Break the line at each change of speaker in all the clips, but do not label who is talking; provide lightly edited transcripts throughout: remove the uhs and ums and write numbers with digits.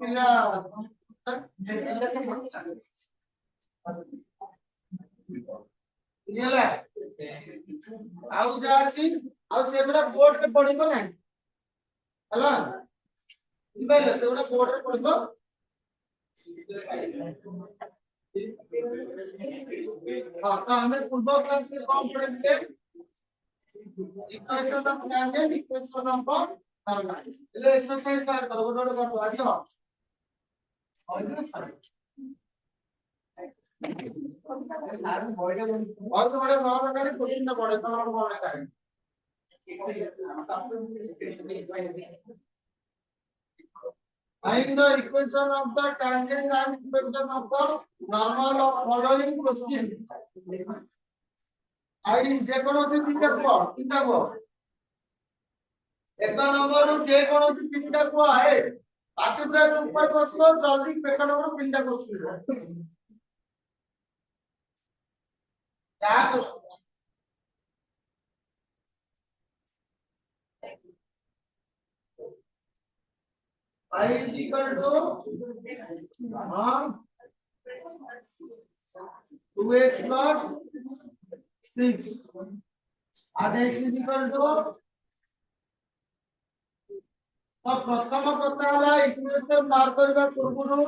ପିଲା ହେଲା ଆଉ ଯାହା ଅଛି ଆଉ ସେଗୁଡା ବୋର୍ଡରେ ପଢିବ ନାହିଁ ହେଲା ବୁଝିପାରିଲ ସେଗୁଡା ବୋର୍ଡରେ ପଢିବ ହଁ ତ ଆମେ ପୂର୍ବ କ୍ଲାସରେ କଣ ପଢିଥିଲେ ଇକ୍वेସନ ଅଫ ଟ୍ୟାንଜେଣ୍ଟ ଇକ୍वेସନ ଅଫ ନର୍ମାଲ એટલે એક્સરસાઇઝ બાર કરો ଗୋଟେ ଗୋଟେ કરો આજો और तुम्हारे नॉन का क्वेश्चन ना पड़े तो हम कौन है find the equation of the tangent and equation of the normal of following question आई जे कोनोसी तीनटा को एक नंबर जे कोनोसी तीनटा को है बाकी पूरा ऊपर क्वेश्चन जल्दी एक नंबर तीनटा क्वेश्चन क्या question I is equal to 2x plus 6 and x is equal to तो प्रथम कथा हला इक्वेशन मार करबा पूर्वरु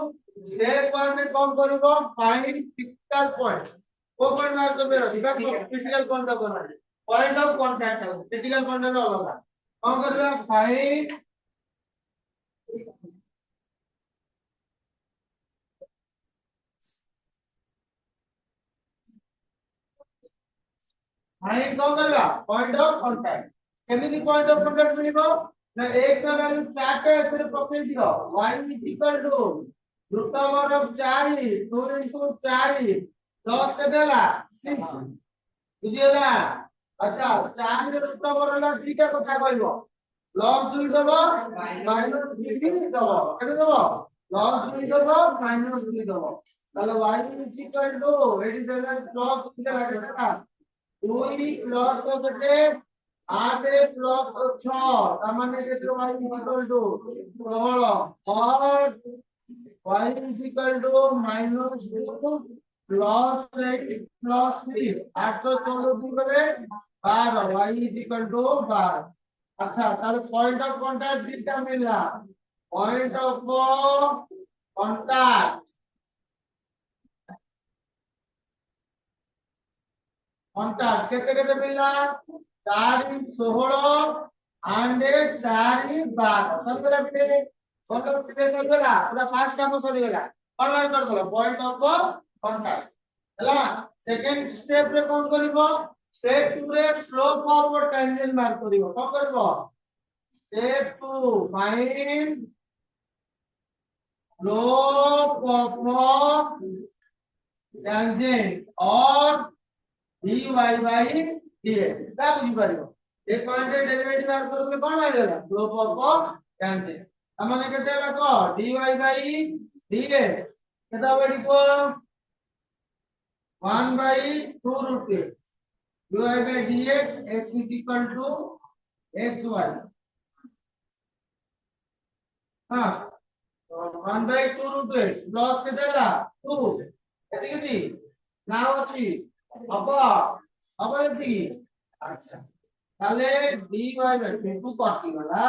स्टेप 1 में कोन करबो फाइंड क्रिटिकल पॉइंट को पॉइंट मार करबे रहिबा क्रिटिकल पॉइंट दबो ना point of contact critical point रो अलग कोन करबा फाइंड फाइंड कोन करबा पॉइंट ऑफ कांटेक्ट केमिति पॉइंट ऑफ कांटेक्ट मिलिबो ना x रा वैल्यू 4 टे फिर पके दियो y = रूट ओवर ऑफ 4 2 * 4 10 के देला 6 बुझियला अच्छा 4 रे रूट ओवर होला 3 का कथा कहबो प्लस 2 देबो माइनस 3 देबो केते देबो प्लस 2 देबो माइनस 2 देबो ताले y = एडी देला प्लस 2 के लागेला 2 प्लस तो केते 8 प्लस 6 तामाने केते y = 16 और y = माइनस 2 प्लस 8 प्लस 3 8 तो 14 करे 12 y = 12 अच्छा ताले पॉइंट ऑफ कांटेक्ट दिटा मिलला पॉइंट ऑफ कांटेक्ट कांटेक्ट केते केते मिलला 4 16 and 4 12 संगला बिते मतलब बिते संगला पूरा फास्ट काम सरी गला ऑनलाइन कर दलो पॉइंट ऑफ कांटेक्ट हला सेकंड स्टेप रे कोन करबो स्टेप 2 रे स्लोप ऑफ टेंजेंट मार करबो कोन करबो step 2 find slope of tangent और dy by dx ता बुझी पारिबो एक पॉइंट रे डेरिवेटिव बार करले कोन आ गेला स्लोप ऑफ टेंजेंट हमने केते लको dy by dx केता बडी को 1 by 2 root dy by dx x = xy हां 1 by 2 root x प्लस केतेला 2 केते केती नाउ अछि अब एती अच्छा ताले dy by 2 कटि गला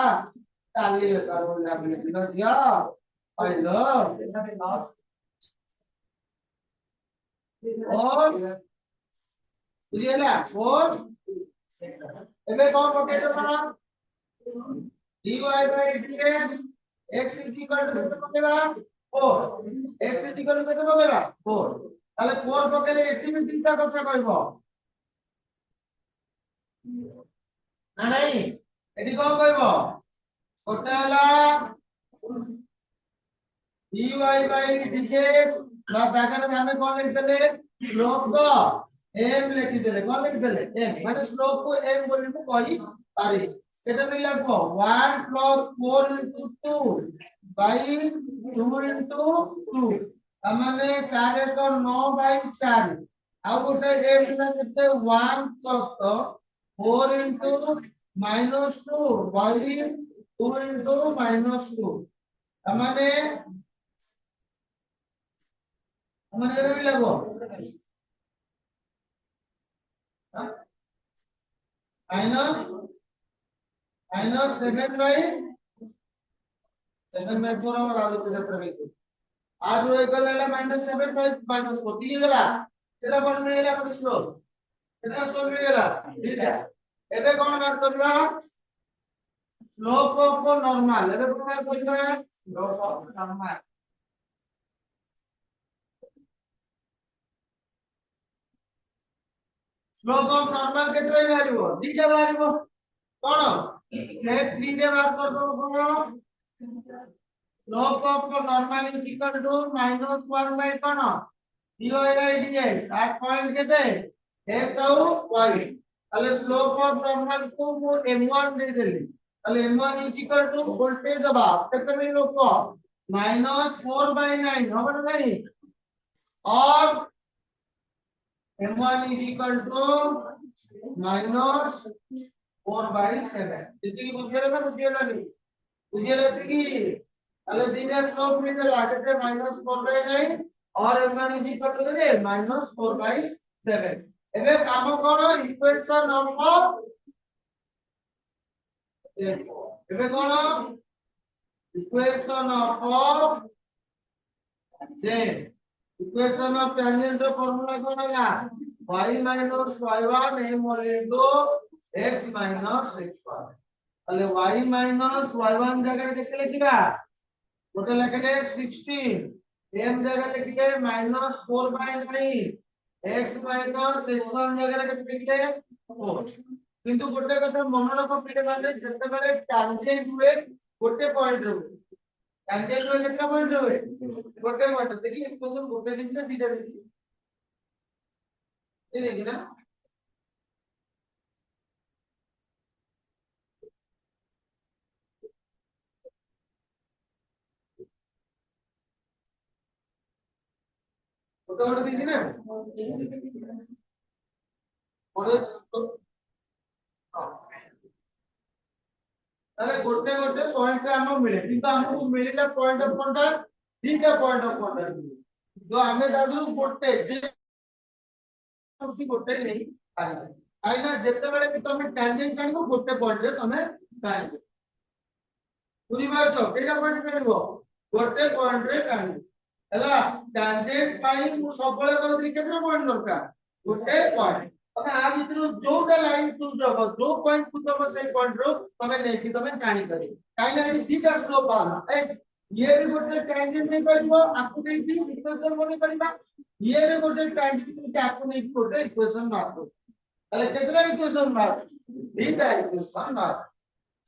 ताले करो लागले दिया हेलो और बुझियला और एबे कोन पके देबा dy by dx x = केते पकेबा 4 x = केते पकेबा 4 তাহলে 4 পকেলে এটি भी তিনটা কথা কইবো না নাই এটি কোন কইবো কোটা হলা dy by dx বা জায়গাটা আমি কোন লিখ দেলে স্লোপ তো m লিখি দেলে কোন লিখ দেলে m মানে স্লোপ को m বলি মু কই পারি সেটা আমি লিখবো 1 + 4 * 2 by 2 * 2 हमने 4 को 9 by 4 ଆଉ ଗୋଟେ x ନା କେତେ 1 + 4 * -2 by 2 into -2 মানে কেতে মিলাব -7/4 আমরা আলোচনা যাত্রা করি আর রয়ে গেল এটা -7/4 দিয়ে গেল এটা কোন মিলে গেল আমাদের স্লোপ এটা স্লোপ মিলে গেল ঠিক আছে এবে কোন বার করবা স্লোপ অফ নরমাল এবে কোন বার করবা slope of normal slope of normal কেতে বাড়িব দিটা বাড়িব কোন স্টেপ 3 রে বার করব কোন slope of normal is equal to -1 by কোন dy বাই dx আর পয়েন্ট কেতে x ଆଉ y তাহলে স্লোপ অফ নরমাল কো মু m1 দেই দেলি তাহলে m1 is equal two voltage দবা কেতে মিলব -4/9 হবে না নাই और m1 is equal to -4/7 এদিকে বুঝবে না বুঝিয়ে লাগি বুঝিয়ে লাগবে কি তাহলে দিনের স্লোপ মিলে লাগতে -4/9 और m1 is equal to কেতে -4/7 এবে কাম করো ইকুয়েশন নম্বর দেখো এবে করো ইকুয়েশন অফ যে ইকুয়েশন অফ ট্যানজেন্ট এর ফর্মুলা কোন না y minus y1 m whole into x minus x1 তাহলে y minus y1 জায়গায় লিখে লিখিবা ওটা লিখলে 16 m জায়গায় লিখলে -4/9 x minus x1 জায়গায় লিখলে 4 কিন্তু গোটে কথা মনে রাখো পিলাମାନେ যেতেবেলে ট্যানজেন্ট हुए গোটে পয়েন্ট রে ট্যানজেন্ট हुए কেতটা পয়েন্ট हुए গোটে পয়েন্ট দেখি ইকুয়েশন গোটে দিলে দুইটা দিছি এই দেখি না গোটে গোটে দিছি না পরে তাহলে গোটে গোটে পয়েন্ট রে আমো মিলে কিন্তু আমକୁ মিলিলা পয়েন্ট অফ কন্টাক্ট দুইটা পয়েন্ট অফ কন্টাক্ট তো ଆମେ দাদু গোটে যে খুশি গোটে নেই পারিবা কাইনা যেতেবেলে কি তুমি ট্যানজেন্ট জানিবো গোটে পয়েন্ট রে তুমি টানিব বুঝি পারছো কেটা পয়েন্ট টানিব গোটে পয়েন্ট রে টানিব ହେଲା ট্যানজেন্ট ପାଇଁ ମୁଁ ସବୁବେଳେ କହିଥିଲି କେତେ ପଏଣ୍ଟ ଦରକାର ଗୋଟେ ପଏଣ୍ଟ ତମେ ଆ ଭିତରୁ ଯୋଉଟା ଲାଇନ ଚୁଜ ହବ ଯୋଉ ପଏଣ୍ଟ ଚୁଜ ହବ ସେଇ ପଏଣ୍ଟ ରୁ ତମେ ନେଇକି ତମେ ଟାଣି ପାରିବ କାହିଁକି ନା ଏଠି ଦିଟା ସ୍ଲୋପ ବାହାରିଲା ଇଏ ବି ଗୋଟେ ଟ୍ୟାନଜେଣ୍ଟ ନେଇ ପାରିବ ଆକୁ ନେଇକି ଇକ୍ୱେସନ ବନେଇ ପାରିବା ଇଏ ବି ଗୋଟେ ଟ୍ୟାନଜେଣ୍ଟ ନେଇକି ଆକୁ ନେଇକି ଗୋଟେ ଇକ୍ୱେସନ ମାର୍କ ତାହେଲେ କେତେଟା ଇକ୍ୱେସନ ମାର୍କ ଦିଟା ଇକ୍ୱେସନ ମାର୍କ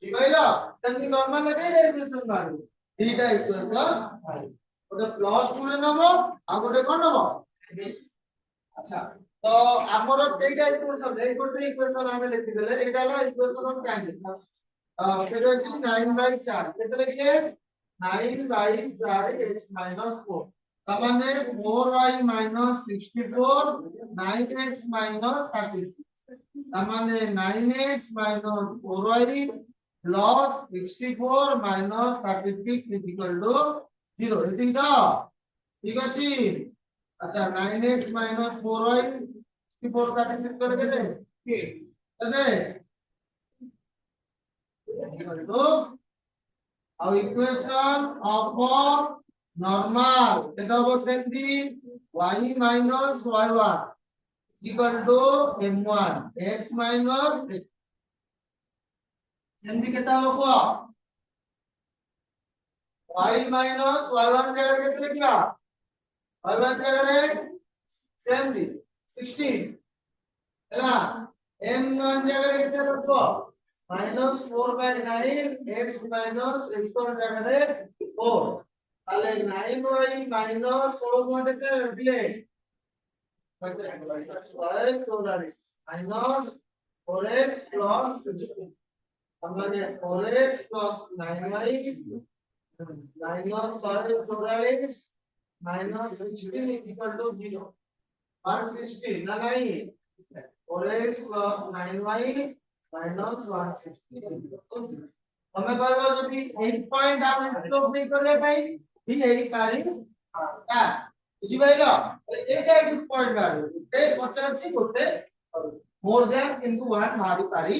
ବୁଝିପାରିଲ ସେମିତି ନର୍ମାଲ କେଇଟା ଇକ୍ୱେସନ ମାର୍କ ଦିଟା ଇକ୍ୱେସନ ମାର୍କ ଗୋଟେ ପ୍ଲସ 2 ରେ ନବ ଆଉ ଗୋଟେ କୋନ ନବ আচ্ছা তো ଆମର କେଇଟା ইকুয়েশন এই ଗୋଟେ ইকুয়েশন ଆମେ লিখি দেলে এটা হলো ইকুয়েশন অফ ট্যানজেন্ট সেটা হচ্ছে 9/4 কেতে লিখলে 9/4 x - 4 তার মানে 4y - 64 9x - 36 তার মানে 9x - 4y plus 64 minus 36 is equal to 0 এটাই তো ঠিক আছে আচ্ছা 9x - 4y 64 36 করে দেবে কি তাহলে equal to our equation of normal এটা হবে সেমতি y minus y1 equal to m1 x minus x সেমতি কেটা হবে y minus y1 জায়গায় কেটে লিখবা y1 জায়গায় সেমতি 16 ହେଲା m1 জায়গায় কেটে লিখবো -4/9 x minus x1 জায়গায় 4 তাহলে 9y minus 16 মানে কেটে দিলে -4x plus 16 আমাদের 4x plus 9y minus 44 minus 16 is equal to 0 160 না নাই 4x plus 9y minus 160 ତମେ କହିବ ଯଦି 8 ପଏଣ୍ଟ ଆମେ ସ୍ଲୋପ ନେଇ କରିବା ପାଇଁ ବି ଏଇ ପାରି ଆ ବୁଝିପାରିଲ ଏଇଟା ଏଠି ପଏଣ୍ଟ ବାହାରିବ ଗୋଟେ ପଚାରୁଛି ଗୋଟେ ମୋର ଦ୍ୟାନ କିନ୍ତୁ 1 ବାହାରି ପାରି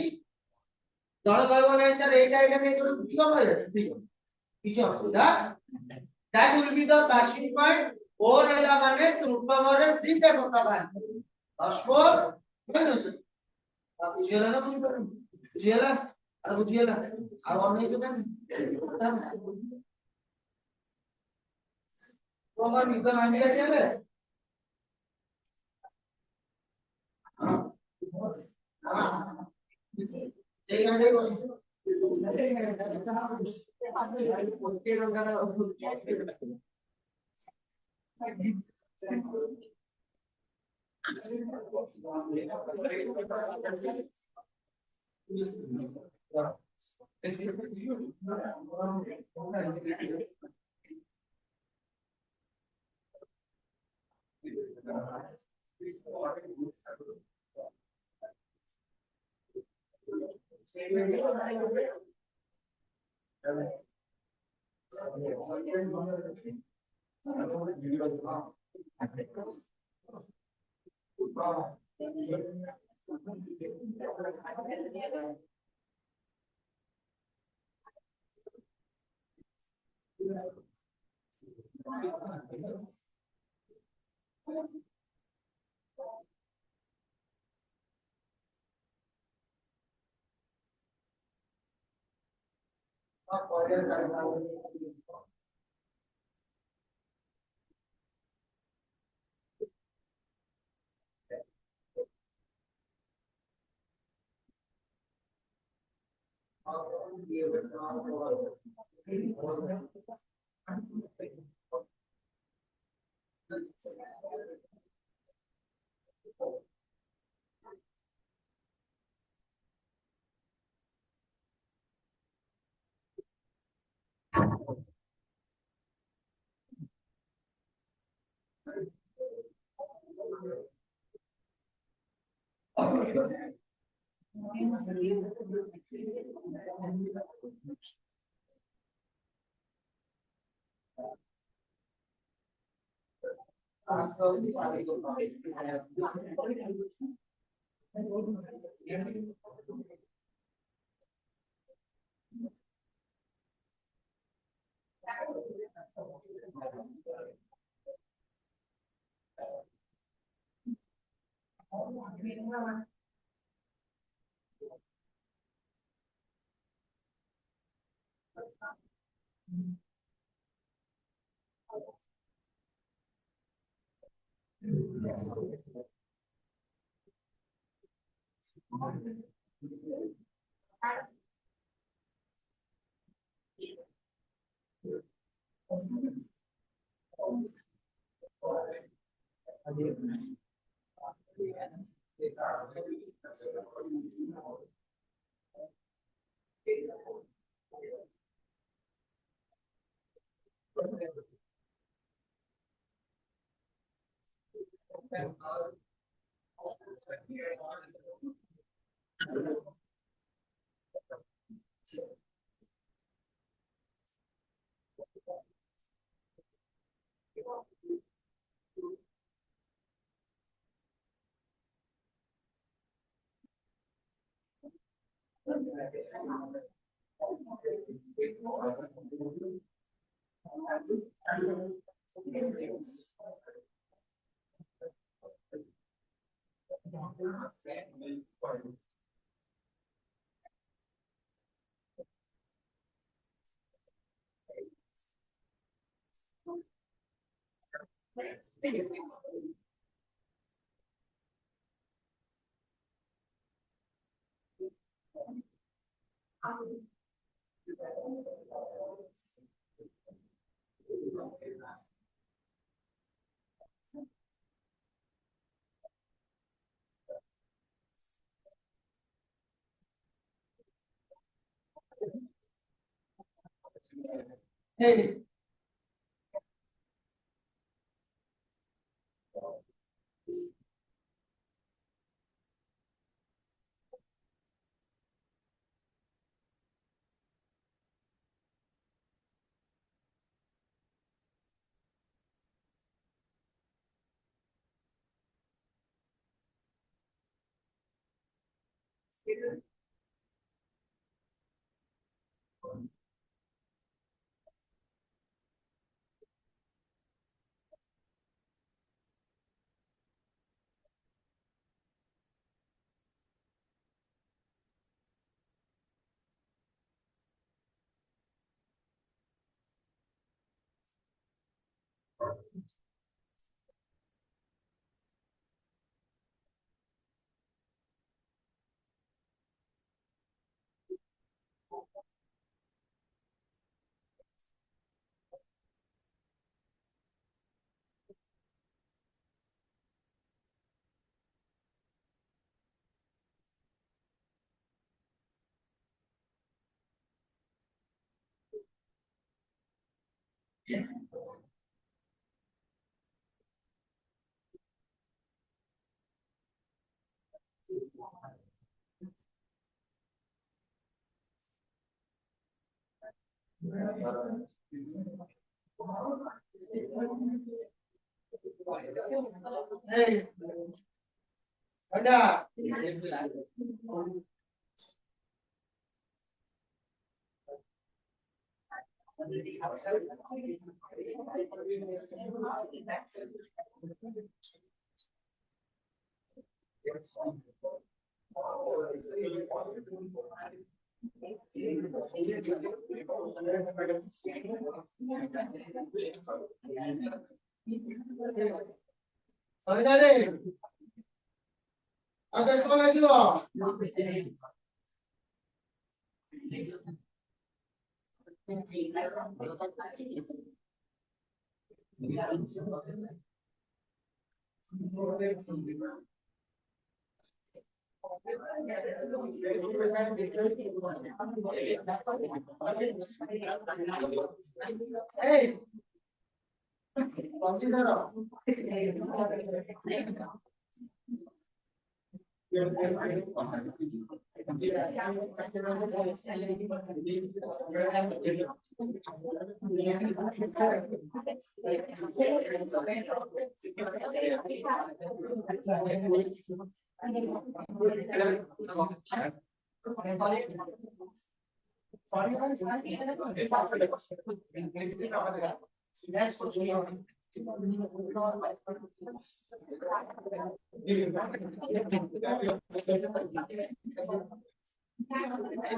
ଜଣ କହିବ ନାହିଁ ସାର୍ ଏଇଟା ନେଇ କରି ଠିକ କହିବେ ଠିକ କିଛି ଅସୁବିଧା that will be the passing point 4 ହେଲା ମାନେ ତ୍ରୁଟମରେ ଦିଟା କଥା ବାହାରିବ +4 minus ବୁଝିଗଲା ନା ବୁଝିଗଲା ଆରେ ବୁଝିଗଲା ଆଉ ଅନେକ କେন କଣ ନିଦ ଭାଙ୍ଗି ଯାଇଥିଲେ ଏଇ ଗାଣ୍ଡେ ବସି Hey. Hey, ada. Ada deh. Ada soal lagi loh. Hey, kau cakap.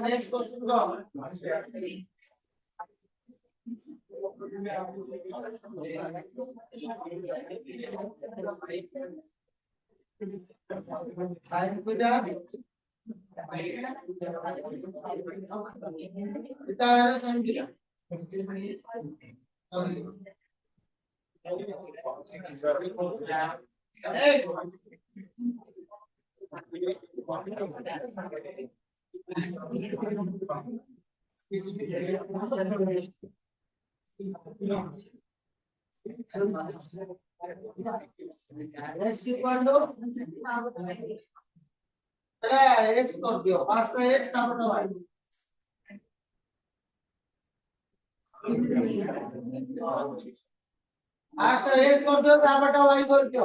Next question go. Time sudah. Kita ada sambil. Hey. Next cuando X corrió, hasta X estamos trabajando. Hasta X corrió, estamos trabajando corrió.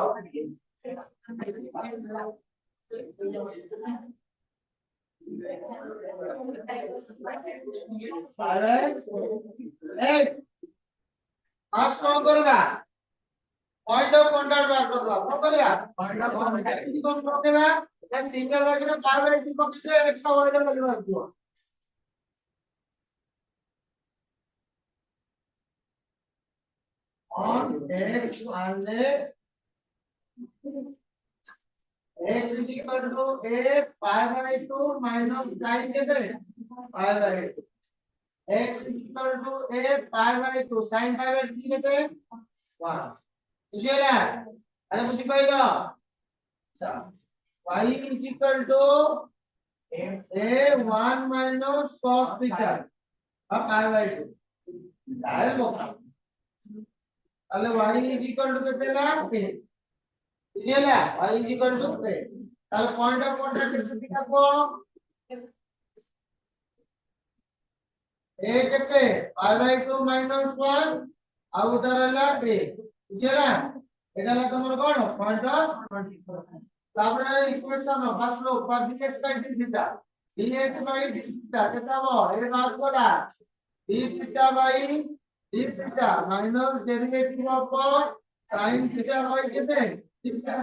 First कौन करेगा? Point of contact बात कर रहा कौन करेगा? Point of contact किसी कौन करेगा? यार तीन का लगे ना 5/2 को किसे x का वर्ग लगेगा इसको on x and x is equal to a 5/2 minus sin के दे 5/2 x is equal to a 5/2 sin 5/2 के दे 1 बुझे ना अरे बुझी पाएगा y is equal to a 1 minus cos theta अब 5/2 डायरेक्ट होगा তাহলে y is equal to कितने ला a বুঝে না y is equal to a তাহলে পয়েন্ট অফ কন্টাক্ট কি থাকবো a कितने 5/2 minus 1 আউটার হলো a বুঝে না এটা হলো তোমার কোন পয়েন্ট অফ কন্টাক্ট তারপরে ইকুয়েশন ফার্স্ট লো for dx by d theta dx by d theta কেটা হবো এর বার করা d theta by d theta minus derivative of sin theta by কেটে থিটা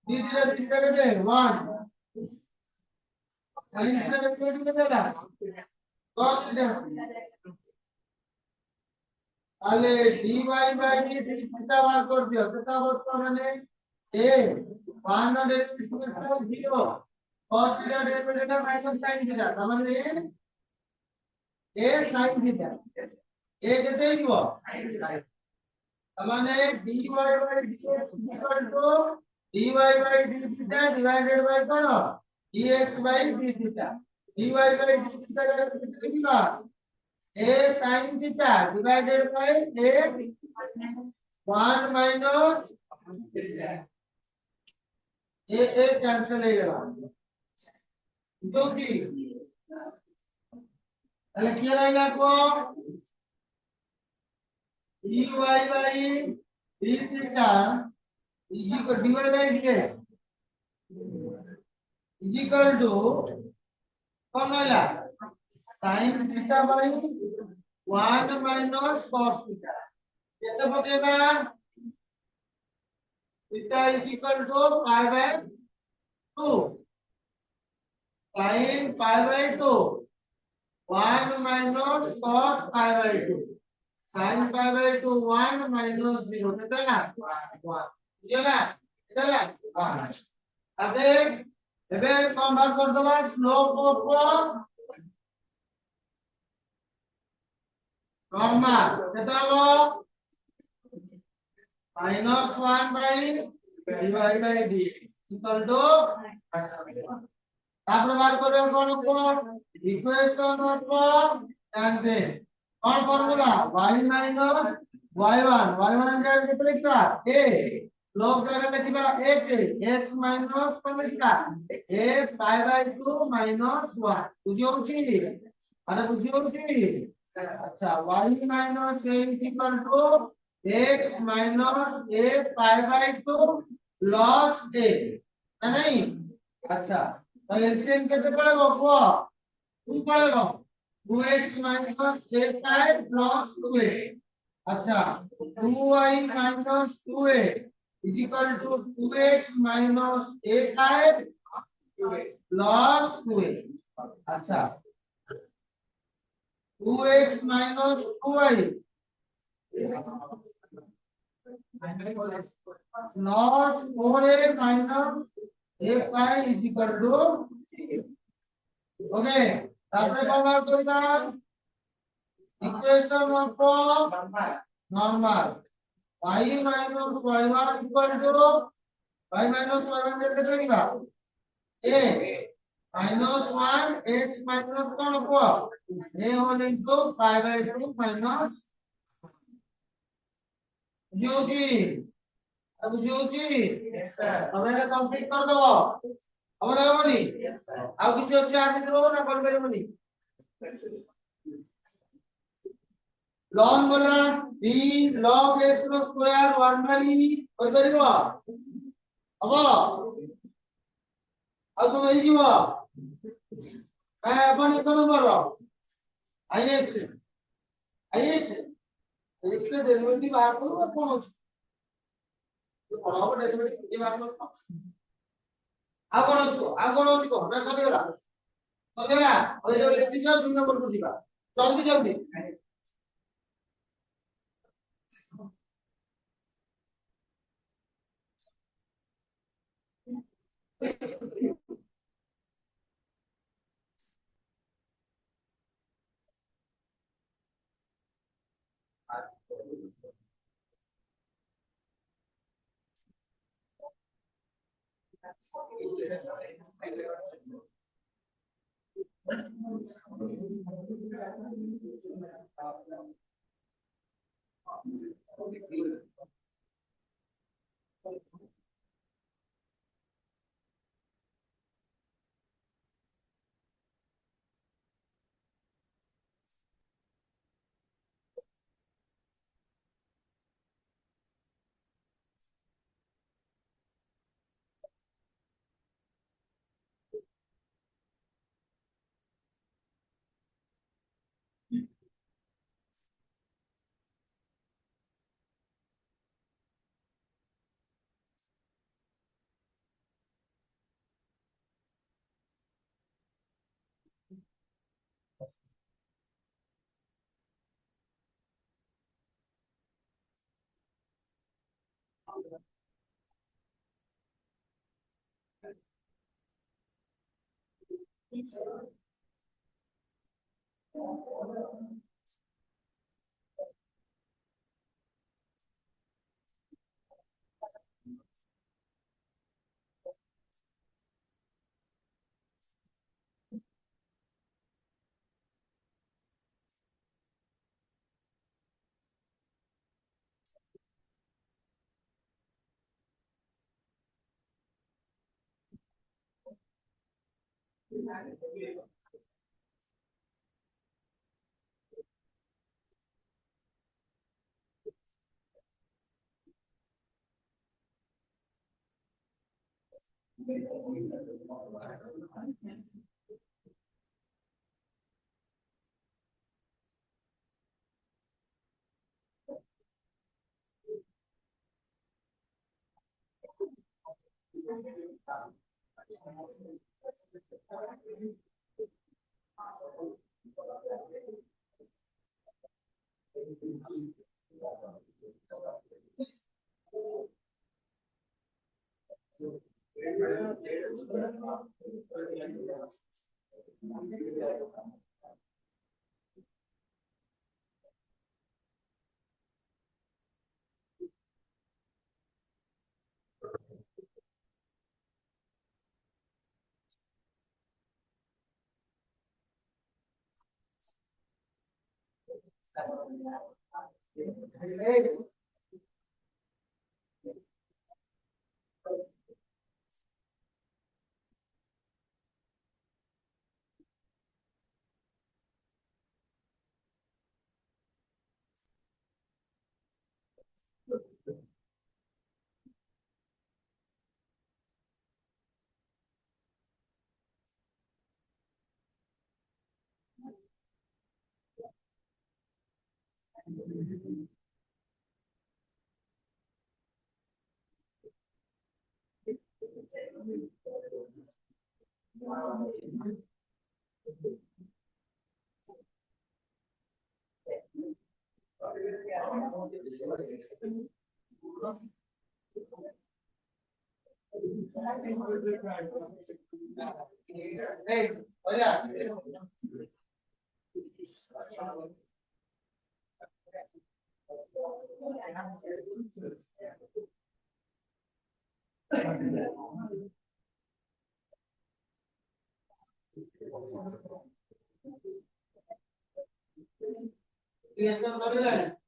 d থিটা থিটা কেটে 1 sin থিটা ডেরিভেটিভ কেটে না cos থিটা তাহলে dy বাই d থিটা বার করে দিও সেটা বর্তমানে a 1 ডেরিভেটিভ এর 0 cos theta derivative minus sin theta তার মানে a sin theta a কেটে দিব তার মানে dy by dx equal to dy by d theta divided by কোন dx by d theta dy by d theta কেটে দিবা a sin theta divided by a 1 minus a cancel হয়ে গেল যদি তাহলে কি হয় রাখবো dy by d theta is equal dy by dx is equal to কোন হলো sin theta by 1 minus cos theta এটা বসাবা theta is equal to pi by 2 sin pi by 2 1 minus cos pi by 2 sin pi by 2 1 minus 0 कितना ना 1 ये ना कितना 1 अबे अबे कन्वर्ट कर दो स्लोप ऑफ नॉर्मल कितना हो -1 by dy by d equal to তারপরে বার করবে কোন কোন ইকুয়েশন অফ ট্যানজেন্ট কোন ফর্মুলা y y1 y1 এর ক্ষেত্রে লিখবা a লব জায়গাতে লিখবা a কে x মাইনাস কোন লিখবা a pi by 2 minus 1 বুঝিও কি আরে বুঝিও কি আচ্ছা y minus a is equal to x minus a pi by 2 plus a है नहीं अच्छा तो एलसीएम कैसे पड़ेगा वो 2 पड़ेगा 2x minus a pi plus 2a अच्छा 2y minus 2a is equal to 2x minus a pi plus 2a अच्छा 2x minus 2y not 4a minus a pi is equal to okay তারপরে cover করবা equation of normal y minus y1 equal to y minus y1 এর ক্ষেত্রে কিবা a minus 1 x minus কোন কো a whole into pi by 2 minus জি अब জি yes sir अब এটা complete করে দাও আমরা হবনি আর কিছু আছে আমি দেব না করবে হবনি ln বলা b log x র স্কয়ার 1 বাই কই পারিব হবো ଆଉ ସବୁ ହେଇଯିବ ଆପଣ ଏକ ନମ୍ବର ix ix x ର ଡେରିଭେଟିଭ ବାହାର କରୁ ଆପଣ ଅଛି କଣ ହବ ଡେରିଭେଟିଭ ବାହାର କରୁ ଆଉ କଣ ଅଛି କହ ନା ସରିଗଲା ସରିଗଲା ওই লেখি দিও 2 নম্বর କୁ ଯିବା ଜଲ୍ଦି ଜଲ୍ଦି Hey, oh yeah. Yes, sir.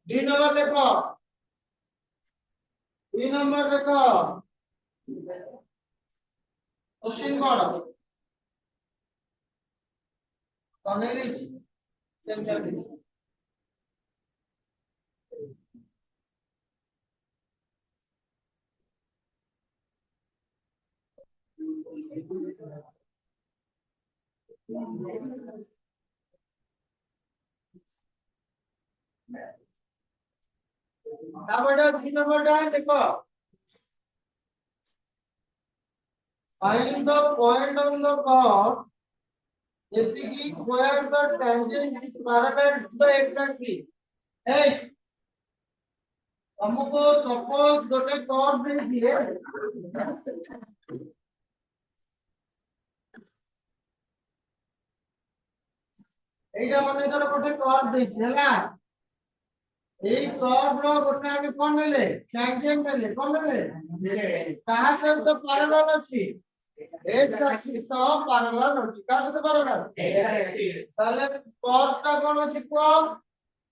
D number देखो, डी नंबर देखो, क्वेश्चन कौन कौन है लीजिए सेम कर दीजिए नंबर डी नंबर देखो find the point on the curve basically where the tangent is parallel to the x axis hey तुमको सपोज गोटे कर्व दे दिए एटा माने कर गोटे कर्व दे दिला এই कर्व रो गोटे आमे कोन लेले टैंजेंट लेले कोन लेले कहां से तो पैरेलल अछि x एक्सिस सह पैरेलल अछि का से पैरेलल x एक्सिस ताले कर्व का कोन अछि को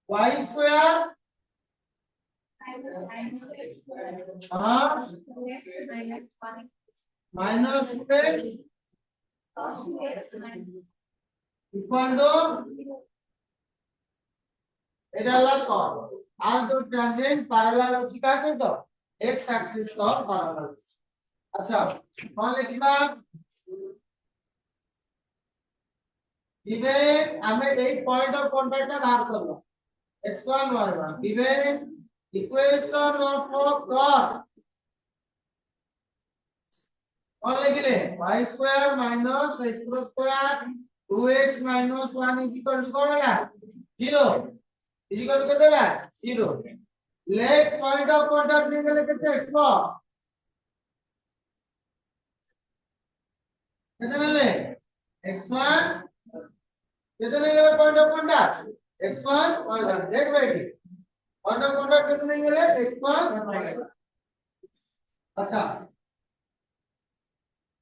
y स्क्वायर हां माइनस x इक्वल टू এটা হলো कर्व আর তো ট্যানজেন্ট প্যারালাল আছে কার সাথে x অ্যাক্সিস সহ প্যারালাল আচ্ছা কোন লিখবা given আমি এই পয়েন্ট অফ কন্টাক্টটা বার করব x1 y1 given equation of curve কোন লিখলে y square minus x square 2x 1 is equal two কোন হলো 0 is equal to कितना है 0 let point of contact निकले कितने कितने ले x1 कितने निकले point of contact x1 y1 देख बेटी point of contact कितने निकले x1 y1 अच्छा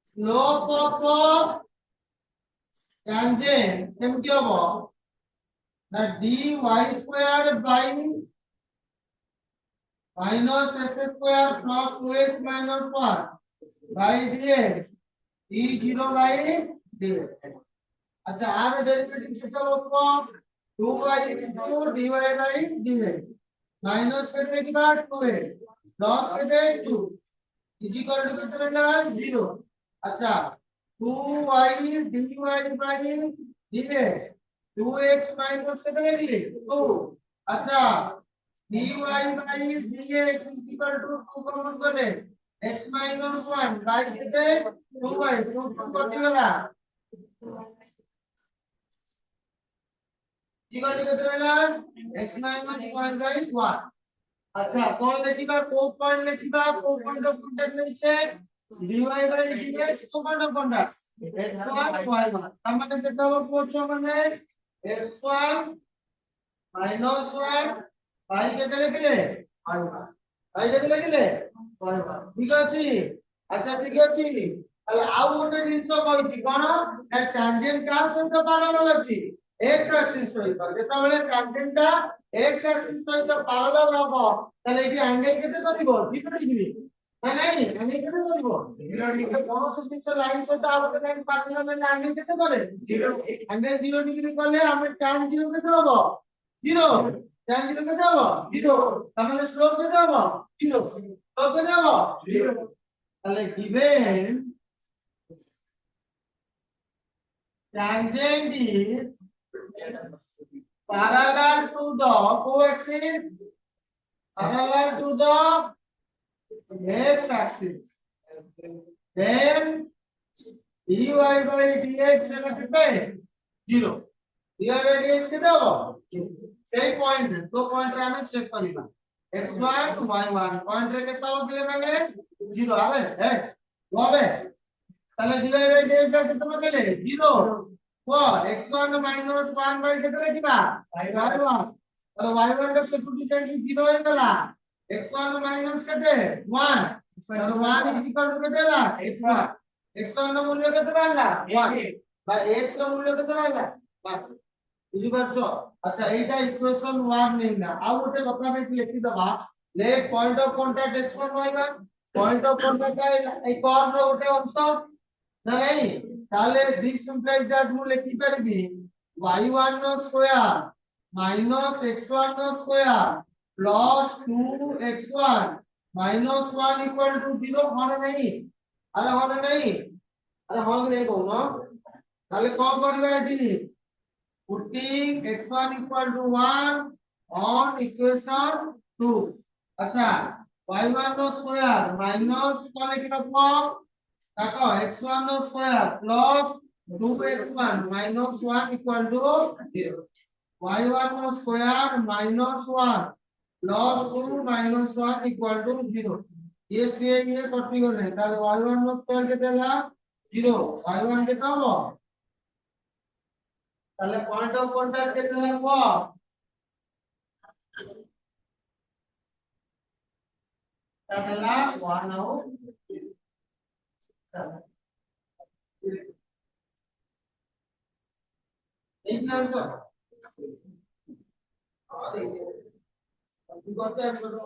slope of tangent केमती होबो ना dy square by minus x square plus 2x minus 1 by dx d0 by dx अच्छा आर डेरिवेटिव से चलो को 2y into dy by dx minus करने के बाद 2x प्लस करते 2 इज इक्वल टू कितना ना 0 अच्छा 2y dy by dx 2x minus कितने लिए 2 अच्छा dy by dx is equal to 2 common कर ले x minus 1 by कितने 2y 2 कट गया इक्वल टू कितना ना x minus 1 by 1 अच्छा कौन लिखिबा को पॉइंट लिखिबा को पॉइंट ऑफ कांटेक्ट नीचे dy by dx को point of contact x1 y1 हम माने कितना हो पोछो माने x1 minus 1 y केते लिखले y1 y केते लिखले y1 ठीक अछि अच्छा ठीक अछि তাহলে ଆଉ ଗୋଟେ ଜିନିଷ କହିଛି କଣ ନା ଟାଞ୍ଜେଣ୍ଟ କାହା ସହିତ ପ୍ୟାରାଲାଲ ଅଛି x axis ସହିତ ଯେତେବେଳେ ଟାଞ୍ଜେଣ୍ଟ ଟା x axis ସହିତ ପ୍ୟାରାଲାଲ ହବ ତାହେଲେ ଏଠି ଆଙ୍ଗେଲ କେତେ କରିବ 0 ଡିଗ୍ରୀ ନା ନାଇଁ ଆଙ୍ଗେଲ କେତେ କରିବ 0 ଡିଗ୍ରୀ କୌଣସି ଜିନିଷ ଲାଇନ ସହିତ ଆଉ ଗୋଟେ ଲାଇନ ପ୍ୟାରାଲାଲ ହେଲେ ଆଙ୍ଗେଲ କେତେ କରେ 0 ଆଙ୍ଗେଲ 0 ଡିଗ୍ରୀ କଲେ ଆମେ tan 0 କେତେ ହବ 0 tan 0 କେତେ ହବ 0 ତାহলে স্লোপ কেতে হবো 0 স্লোপ কেতে হবো 0 তাহলে given tangent is parallel to the co-axis parallel to the x axis then dy by dx is कितना 0 dy by dx कितना हो सही पॉइंट है तो पॉइंट रे हमें चेक करना x1 y1 पॉइंट रे कितना हो पिले माने 0 अरे है होबे তাহলে dy by dx का कितना केले 0 को x1 minus 1 by कितना लिखिबा y1 তাহলে y1 টা সিম্পলিফিকেশন 0 হয়ে গেল x1 minus কেতে 1 তাহলে 1 is equal to কেতে হলা x1 x1 ର ମୂଲ୍ୟ କେତେ ବାହାରିଲା 1 বা x ର ମୂଲ୍ୟ କେତେ ବାହାରିଲା 1 ବୁଝିପାରୁଛ ଆଚ୍ଛା ଏଇଟା ଇକ୍ୱେସନ 1 ନେଇନା ଆଉ ଗୋଟେ କଥା ଆମେ ଲେଖି ଦବା let point of contact x1 y1 point of contact এই कर्व ର ଗୋଟେ ଅଂଶ ना नहीं ताले this implies that ମୁଁ ଲେଖି ପାରିବି y1 ର ସ୍କয়াର minus x1 ର ସ୍କয়াର plus 2x1 minus 1 equal to 0 होना नहीं अरे हाँ नहीं कहूनो ताले कौन करबा एठी putting x1 equal to 1 on equation 2 अच्छा y1 ର ସ୍କয়াର minus कौन लिखिबा काको x1 નો square plus 2x1 minus 1 equal to 0 y1 નો square minus 1 log 2 minus 1 equal to 0 ये सेम ये कॉपी करना है ताले y1 નો સ્ક્વેર કેટલા 0 y1 કેટલા હો તાલે પોઈન્ટ ઓફ કોન્ટેક્ટ કેટલા લખવો તાલે 1 આઉ एक आंसर हां देखिए अब करते हैं छोटो